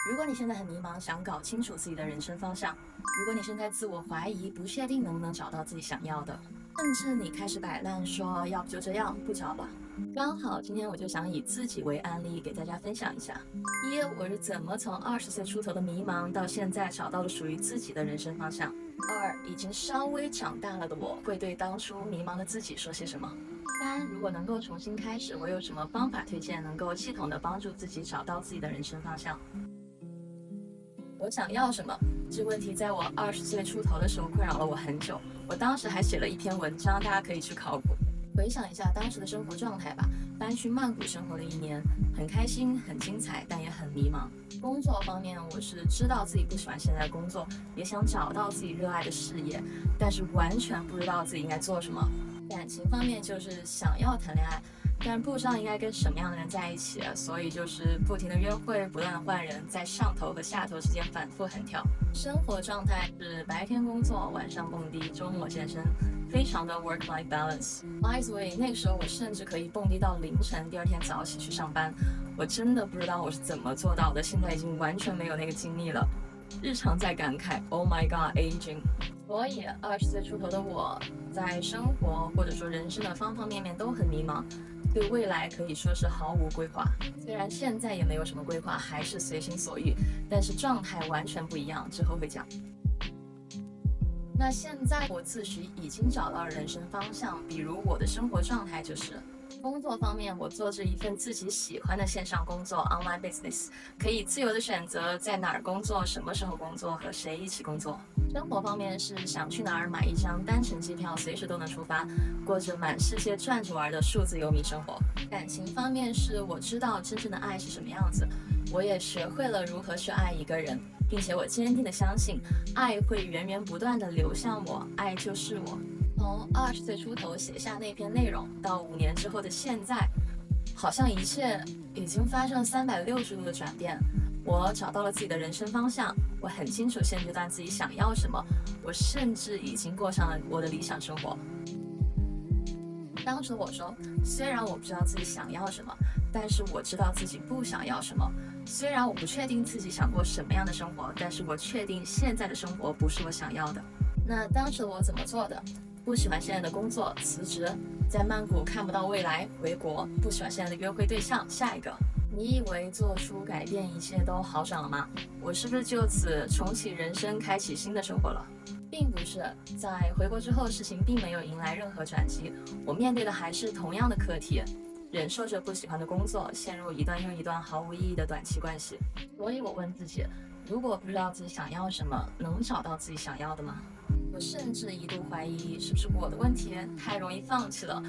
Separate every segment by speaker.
Speaker 1: 如果你现在很迷茫，想搞清楚自己的人生方向；如果你正在自我怀疑，不确定能不能找到自己想要的，甚至你开始摆烂，说要不就这样不找了。刚好今天我就想以自己为案例，给大家分享一下：一，我是怎么从20岁出头的迷茫，到现在找到了属于自己的人生方向；二，已经稍微长大了的我，会对当初迷茫的自己说些什么；三，如果能够重新开始，我有什么方法推荐，能够系统的帮助自己找到自己的人生方向。我想要什么？这个问题在我20岁出头的时候困扰了我很久。我当时还写了一篇文章，大家可以去考古。回想一下当时的生活状态吧，搬去曼谷生活了1年，很开心，很精彩，但也很迷茫。工作方面，我是知道自己不喜欢现在的工作，也想找到自己热爱的事业，但是完全不知道自己应该做什么。感情方面，就是想要谈恋爱，但不知道应该跟什么样的人在一起，所以就是不停的约会，不断的换人，在上头和下头之间反复横跳。生活状态是白天工作，晚上蹦迪，周末健身，非常的 work-life balance。By the way， 那个时候我甚至可以蹦迪到凌晨，第二天早起去上班。我真的不知道我是怎么做到的，现在已经完全没有那个精力了。日常在感慨 ，Oh my God, aging。所以20岁出头的我，在生活或者说人生的方方面面都很迷茫，对未来可以说是毫无规划。虽然现在也没有什么规划，还是随心所欲，但是状态完全不一样，之后会讲。那现在我自诩已经找到了人生方向，比如我的生活状态就是。工作方面，我做着一份自己喜欢的线上工作 （online business），可以自由的选择在哪儿工作、什么时候工作、和谁一起工作。生活方面是想去哪儿买一张单程机票，随时都能出发，过着满世界转着玩的数字游民生活。感情方面是我知道真正的爱是什么样子，我也学会了如何去爱一个人，并且我坚定的相信，爱会源源不断的流向我，爱就是我。从20岁出头写下那篇内容，到5年之后的现在，好像一切已经发生了360度的转变。我找到了自己的人生方向，我很清楚现阶段自己想要什么，我甚至已经过上了我的理想生活。当时我说，虽然我不知道自己想要什么，但是我知道自己不想要什么。虽然我不确定自己想过什么样的生活，但是我确定现在的生活不是我想要的。那当时我怎么做的？不喜欢现在的工作，辞职；在曼谷看不到未来，回国；不喜欢现在的约会对象，下一个。你以为做出改变一切都好转了吗？我是不是就此重启人生，开启新的生活了？并不是，在回国之后，事情并没有迎来任何转机，我面对的还是同样的课题，忍受着不喜欢的工作，陷入一段又一段毫无意义的短期关系。所以我问自己，如果不知道自己想要什么，能找到自己想要的吗？我甚至一度怀疑是不是我的问题，太容易放弃了，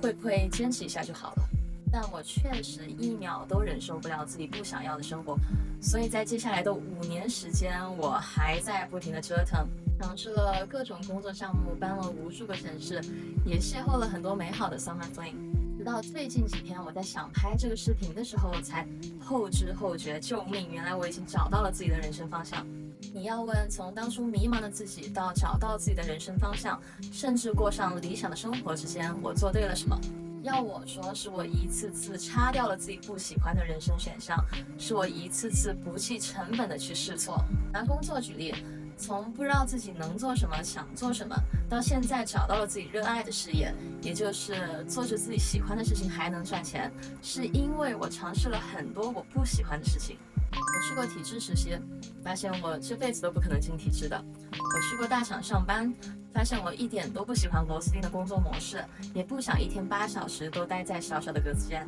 Speaker 1: 会不会坚持一下就好了？但我确实1秒都忍受不了自己不想要的生活，所以在接下来的5年时间，我还在不停的折腾，尝试了各种工作项目，搬了无数个城市，也邂逅了很多美好的 summer fling。直到最近几天，我在想拍这个视频的时候，才后知后觉，救命！原来我已经找到了自己的人生方向。你要问，从当初迷茫的自己到找到自己的人生方向，甚至过上理想的生活之间，我做对了什么？要我说，是我一次次擦掉了自己不喜欢的人生选项，是我一次次不计成本的去试错。拿工作举例，从不知道自己能做什么、想做什么，到现在找到了自己热爱的事业，也就是做着自己喜欢的事情还能赚钱，是因为我尝试了很多我不喜欢的事情。我去过体制实习，发现我这辈子都不可能进体制的。我去过大厂上班，发现我一点都不喜欢螺丝钉的工作模式，也不想一天8小时都待在小小的格子间。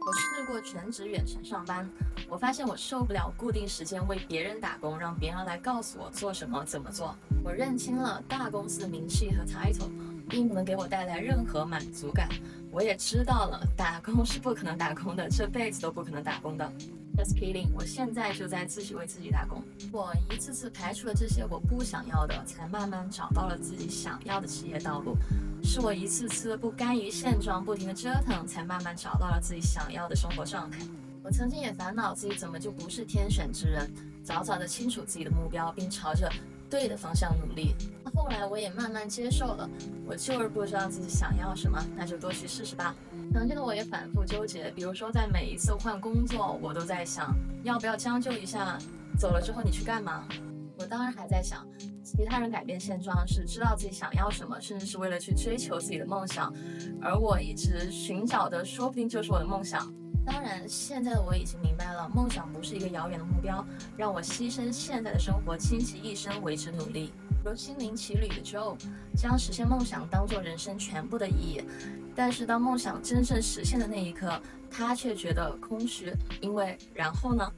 Speaker 1: 我试过全职远程上班，我发现我受不了固定时间为别人打工，让别人来告诉我做什么怎么做。我认清了大公司的名气和 title 并不能给我带来任何满足感，我也知道了打工是不可能打工的，这辈子都不可能打工的。Just kidding， 我现在就在自己为自己打工。我一次次排除了这些我不想要的，才慢慢找到了自己想要的职业道路。是我一次次不甘于现状，不停的折腾，才慢慢找到了自己想要的生活状态。我曾经也烦恼自己怎么就不是天选之人，早早的清楚自己的目标，并朝着对的方向努力。后来我也慢慢接受了，我就是不知道自己想要什么，那就多去试试吧。曾经的我也反复纠结，比如说在每一次换工作，我都在想，要不要将就一下，走了之后你去干嘛？我当然还在想，其他人改变现状是知道自己想要什么，甚至是为了去追求自己的梦想，而我一直寻找的，说不定就是我的梦想。当然，现在的我已经明白了，梦想不是一个遥远的目标，让我牺牲现在的生活，倾其一生为之努力。如心灵奇旅的 Joe，将实现梦想当做人生全部的意义。但是当梦想真正实现的那一刻，他却觉得空虚，因为然后呢？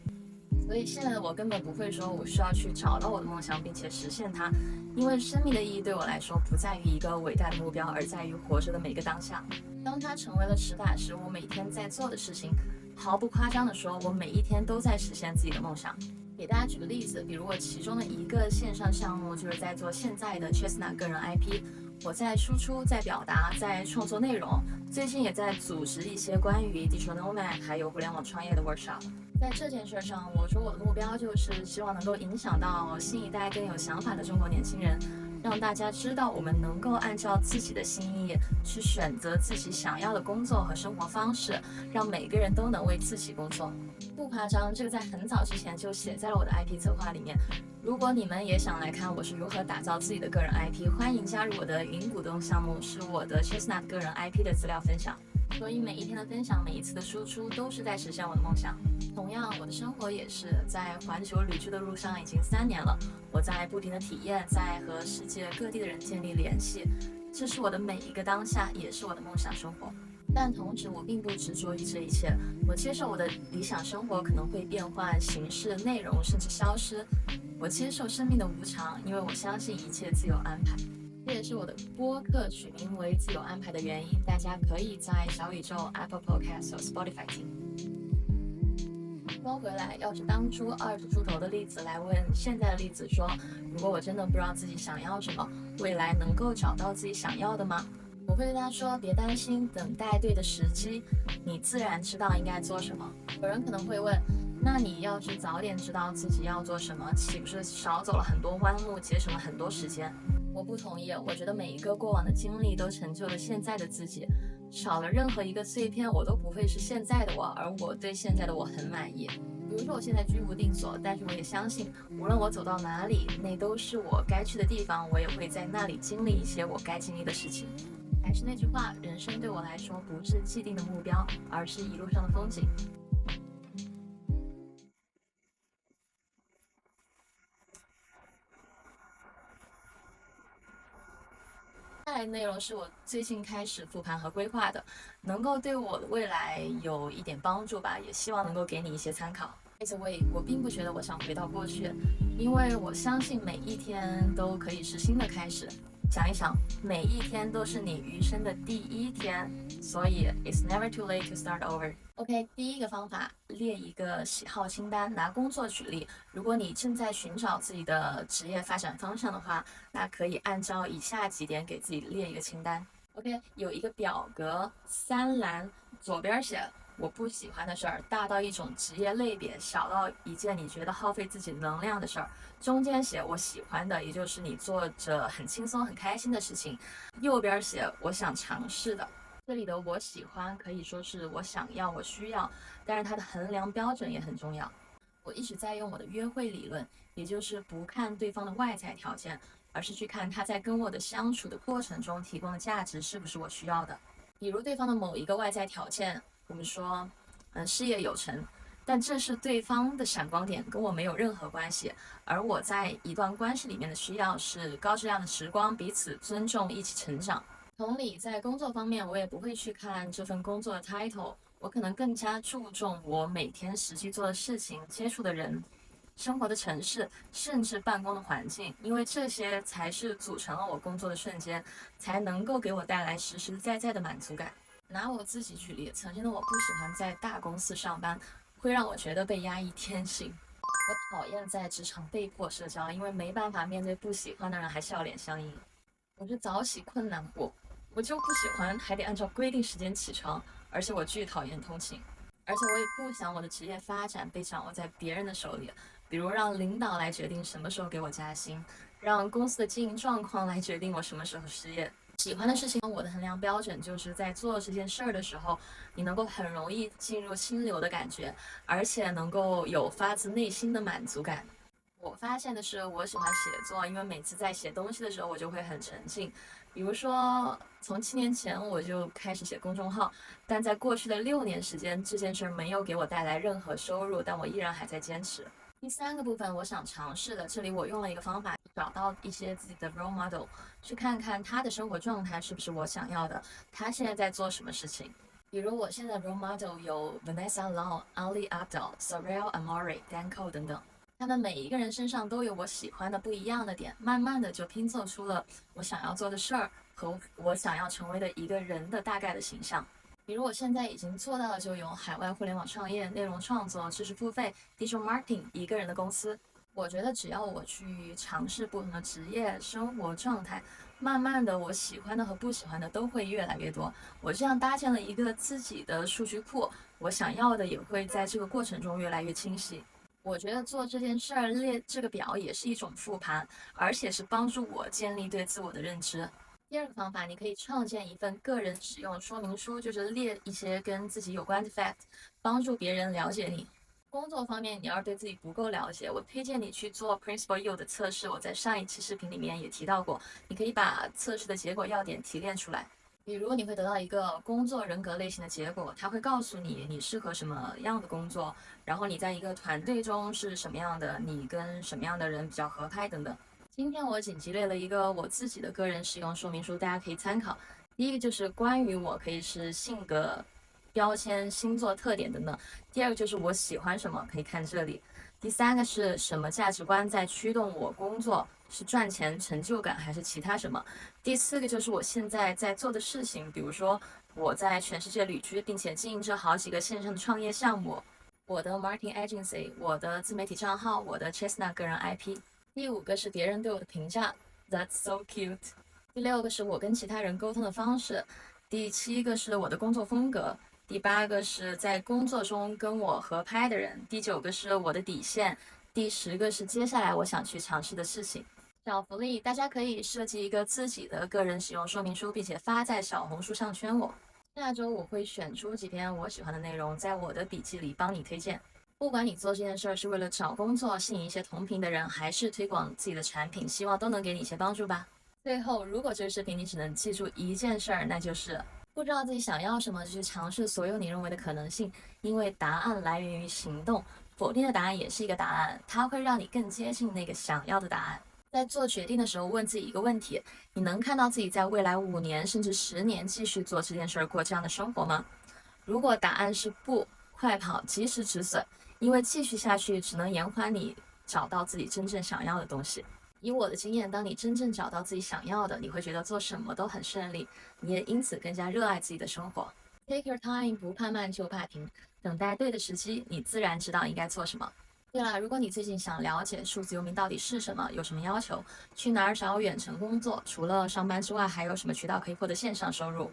Speaker 1: 所以现在的我根本不会说我需要去找到我的梦想并且实现它，因为生命的意义对我来说不在于一个伟大的目标，而在于活着的每个当下。当它成为了实打实我每天在做的事情，毫不夸张地说，我每一天都在实现自己的梦想。给大家举个例子，比如我其中的一个线上项目就是在做现在的 Chestnut 个人 IP，我在输出、在表达、在创作内容，最近也在组织一些关于 digital nomad 还有互联网创业的 workshop。在这件事上，我说我的目标就是希望能够影响到新一代更有想法的中国年轻人，让大家知道我们能够按照自己的心意去选择自己想要的工作和生活方式，让每个人都能为自己工作。不夸张，这个在很早之前就写在了我的 IP 策划里面。如果你们也想来看我是如何打造自己的个人 IP， 欢迎加入我的云股东项目，是我的 Chestnut 个人 IP 的资料分享。所以每一天的分享，每一次的输出，都是在实现我的梦想。同样，我的生活也是在环球旅居的路上，已经3年了。我在不停的体验，在和世界各地的人建立联系，这是我的每一个当下，也是我的梦想生活。但同时，我并不执着于这一切，我接受我的理想生活可能会变换形式、内容，甚至消失。我接受生命的无常，因为我相信一切自有安排。这也是我的播客取名为自由安排的原因，大家可以在小宇宙、Apple Podcast 和 Spotify 听。说回来，要是当初20出头的例子来问现在的例子说，如果我真的不知道自己想要什么，未来能够找到自己想要的吗？我会对他说，别担心，等待对的时机，你自然知道应该做什么。有人可能会问，那你要是早点知道自己要做什么，岂不是少走了很多弯路，节省了很多时间？我不同意，我觉得每一个过往的经历都成就了现在的自己，少了任何一个碎片，我都不会是现在的我，而我对现在的我很满意。比如说我现在居无定所，但是我也相信，无论我走到哪里，那都是我该去的地方，我也会在那里经历一些我该经历的事情。还是那句话，人生对我来说不是既定的目标，而是一路上的风景。下来的内容是我最近开始复盘和规划的，能够对我的未来有一点帮助吧，也希望能够给你一些参考。By the way，我并不觉得我想回到过去，因为我相信每一天都可以是新的开始。想一想，每一天都是你余生的第一天，所以 it's never too late to start over。OK，第一个方法，列一个喜好清单。拿工作举例，如果你正在寻找自己的职业发展方向的话，那可以按照以下几点给自己列一个清单。OK，有一个表格，3栏，左边写我不喜欢的事儿，大到一种职业类别，小到一件你觉得耗费自己能量的事儿。中间写我喜欢的，也就是你做着很轻松很开心的事情。右边写我想尝试的。这里的我喜欢可以说是我想要、我需要，但是它的衡量标准也很重要。我一直在用我的约会理论，也就是不看对方的外在条件，而是去看他在跟我的相处的过程中提供的价值是不是我需要的。比如对方的某一个外在条件，我们说，事业有成，但这是对方的闪光点，跟我没有任何关系。而我在一段关系里面的需要是高质量的时光，彼此尊重，一起成长。同理，在工作方面，我也不会去看这份工作的 title，我可能更加注重我每天实际做的事情、接触的人、生活的城市，甚至办公的环境，因为这些才是组成了我工作的瞬间，才能够给我带来实实在在的满足感。拿我自己举例，曾经的我不喜欢在大公司上班，会让我觉得被压抑天性。我讨厌在职场被迫社交，因为没办法面对不喜欢的人还笑脸相迎。我是早起困难户，我就不喜欢还得按照规定时间起床，而且我巨讨厌通勤，而且我也不想我的职业发展被掌握在别人的手里，比如让领导来决定什么时候给我加薪，让公司的经营状况来决定我什么时候失业。喜欢的事情，我的衡量标准就是在做这件事儿的时候，你能够很容易进入心流的感觉，而且能够有发自内心的满足感。我发现的是，我喜欢写作，因为每次在写东西的时候，我就会很沉浸。比如说，从7年前我就开始写公众号，但在过去的6年时间，这件事儿没有给我带来任何收入，但我依然还在坚持。第三个部分，我想尝试的，这里我用了一个方法，找到一些自己的 role model，去看看他的生活状态是不是我想要的，他现在在做什么事情。比如我现在的 role model 有 Vanessa Lau、Ali Abdaal、Soraya Amori、Dan Cole 等等。他们每一个人身上都有我喜欢的不一样的点，慢慢的就拼凑出了我想要做的事儿和我想要成为的一个人的大概的形象。比如我现在已经做到的就有海外互联网创业、内容创作、知识付费、digital marketing 一个人的公司。我觉得只要我去尝试不同的职业、生活状态，慢慢的我喜欢的和不喜欢的都会越来越多。我这样搭建了一个自己的数据库，我想要的也会在这个过程中越来越清晰。我觉得做这件事儿列这个表也是一种复盘，而且是帮助我建立对自我的认知。第二个方法，你可以创建一份个人使用说明书，就是列一些跟自己有关的 fact，帮助别人了解你。工作方面，你要是对自己不够了解，我推荐你去做 Principle U 的测试。我在上一期视频里面也提到过，你可以把测试的结果要点提炼出来。比如你会得到一个工作人格类型的结果，它会告诉你你适合什么样的工作，然后你在一个团队中是什么样的，你跟什么样的人比较合拍等等。今天我紧急列了一个我自己的个人使用说明书，大家可以参考。第一个就是关于我可以是性格标签、星座特点等等。第二个就是我喜欢什么，可以看这里。第三个是什么价值观在驱动我工作，是赚钱、成就感还是其他什么？第四个就是我现在在做的事情，比如说我在全世界旅居，并且经营着好几个线上的创业项目，我的 marketing agency，我的自媒体账号，我的 Chestnut 个人 IP。第五个是别人对我的评价，That's so cute。第六个是我跟其他人沟通的方式。第七个是我的工作风格。第八个是在工作中跟我合拍的人。第九个是我的底线。第10个是接下来我想去尝试的事情。小福利，大家可以设计一个自己的个人使用说明书，并且发在小红书上圈我。下周我会选出几篇我喜欢的内容，在我的笔记里帮你推荐。不管你做这件事儿是为了找工作、吸引一些同频的人，还是推广自己的产品，希望都能给你一些帮助吧。最后，如果这个视频你只能记住一件事儿，那就是不知道自己想要什么，就去尝试所有你认为的可能性，因为答案来源于行动，否定的答案也是一个答案，它会让你更接近那个想要的答案。在做决定的时候，问自己一个问题：你能看到自己在未来5年甚至10年继续做这件事儿，过这样的生活吗？如果答案是不，快跑，及时止损，因为继续下去只能延缓你找到自己真正想要的东西。以我的经验，当你真正找到自己想要的，你会觉得做什么都很顺利，你也因此更加热爱自己的生活。Take your time，不怕慢就怕停，等待对的时机，你自然知道应该做什么。对了，如果你最近想了解数字游民到底是什么，有什么要求，去哪儿找远程工作，除了上班之外，还有什么渠道可以获得线上收入？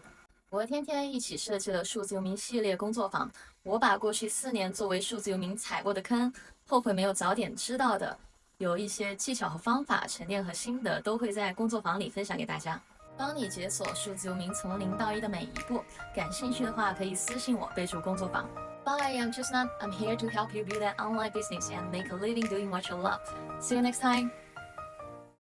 Speaker 1: 我和天天一起设计了数字游民系列工作坊，我把过去4年作为数字游民踩过的坑，后悔没有早点知道的，有一些技巧和方法、沉淀和心得，都会在工作坊里分享给大家，帮你解锁数字游民从0到1的每一步。感兴趣的话，可以私信我，备注工作坊。Bye, I'm Chestnut. I'm here to help you build an online business and make a living doing what you love. See you next time.